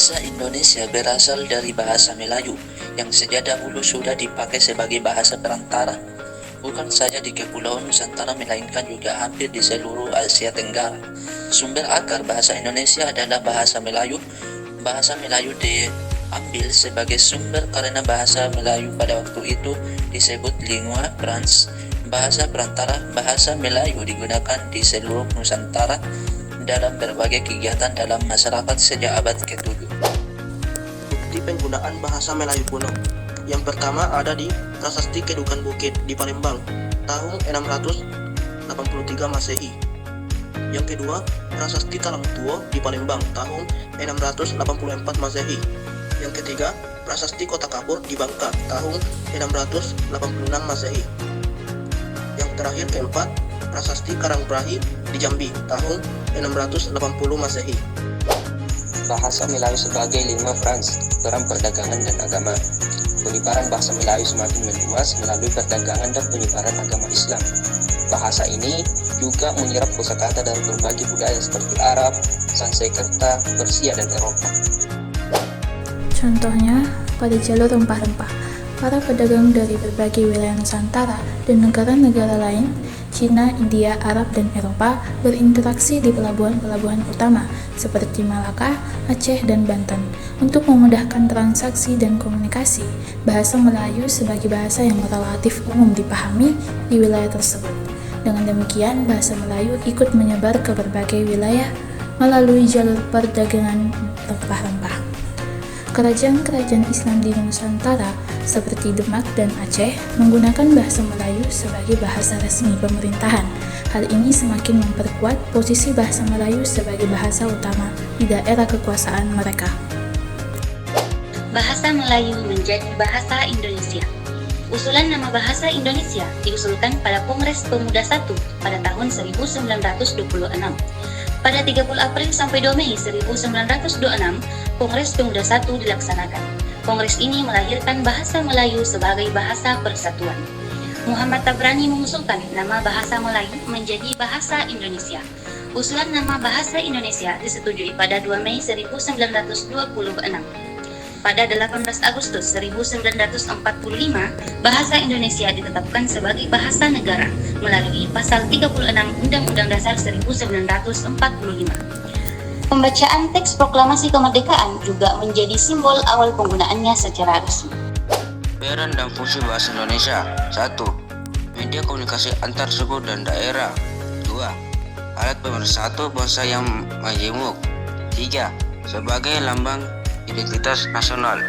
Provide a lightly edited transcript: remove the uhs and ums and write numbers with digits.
Bahasa Indonesia berasal dari bahasa Melayu yang sejak dahulu sudah dipakai sebagai bahasa perantara, bukan saja di Kepulauan Nusantara melainkan juga hampir di seluruh Asia Tenggara. Sumber akar bahasa Indonesia adalah bahasa Melayu. Bahasa Melayu diambil sebagai sumber karena bahasa Melayu pada waktu itu disebut lingua franca, bahasa perantara. Bahasa Melayu digunakan di seluruh Nusantara dalam berbagai kegiatan dalam masyarakat sejak abad ke-7. Bukti penggunaan bahasa Melayu kuno. Yang pertama ada di Prasasti Kedukan Bukit di Palembang tahun 683 Masehi. Yang kedua, Prasasti Talang Tuo di Palembang tahun 684 Masehi. Yang ketiga, Prasasti Kota Kapur di Bangka tahun 686 Masehi. Yang terakhir keempat, Prasasti Karangprahi di Jambi tahun 680 Masehi. Bahasa Melayu sebagai lingua franca, peran perdagangan dan agama. Penyebaran bahasa Melayu semakin meluas melalui perdagangan dan penyebaran agama Islam. Bahasa ini juga menyerap kosakata dari berbagai budaya seperti Arab, Sanskerta, Persia, dan Eropa. Contohnya, pada jalur rempah-rempah, para pedagang dari berbagai wilayah Nusantara dan negara-negara lain, Cina, India, Arab, dan Eropa berinteraksi di pelabuhan-pelabuhan utama seperti Malaka, Aceh, dan Banten. Untuk memudahkan transaksi dan komunikasi, bahasa Melayu sebagai bahasa yang relatif umum dipahami di wilayah tersebut. Dengan demikian, bahasa Melayu ikut menyebar ke berbagai wilayah melalui jalur perdagangan rempah-rempah. Kerajaan-kerajaan Islam di Nusantara seperti Demak dan Aceh menggunakan bahasa Melayu sebagai bahasa resmi pemerintahan. Hal ini semakin memperkuat posisi bahasa Melayu sebagai bahasa utama di daerah kekuasaan mereka. Bahasa Melayu menjadi bahasa Indonesia. Usulan nama bahasa Indonesia diusulkan pada Kongres Pemuda I pada tahun 1926. Pada 30 April sampai 2 Mei 1926, Kongres Pemuda I dilaksanakan. Kongres ini melahirkan bahasa Melayu sebagai bahasa persatuan. Muhammad Tabrani mengusulkan nama bahasa Melayu menjadi bahasa Indonesia. Usulan nama bahasa Indonesia disetujui pada 2 Mei 1926. Pada 18 Agustus 1945, bahasa Indonesia ditetapkan sebagai bahasa negara melalui pasal 36 Undang-Undang Dasar 1945. Pembacaan teks proklamasi kemerdekaan juga menjadi simbol awal penggunaannya secara resmi. Peran dan fungsi bahasa Indonesia. 1. Media komunikasi antar suku dan daerah. 2. Alat pemersatu bangsa yang majemuk. 3. Sebagai lambang identitas nasional.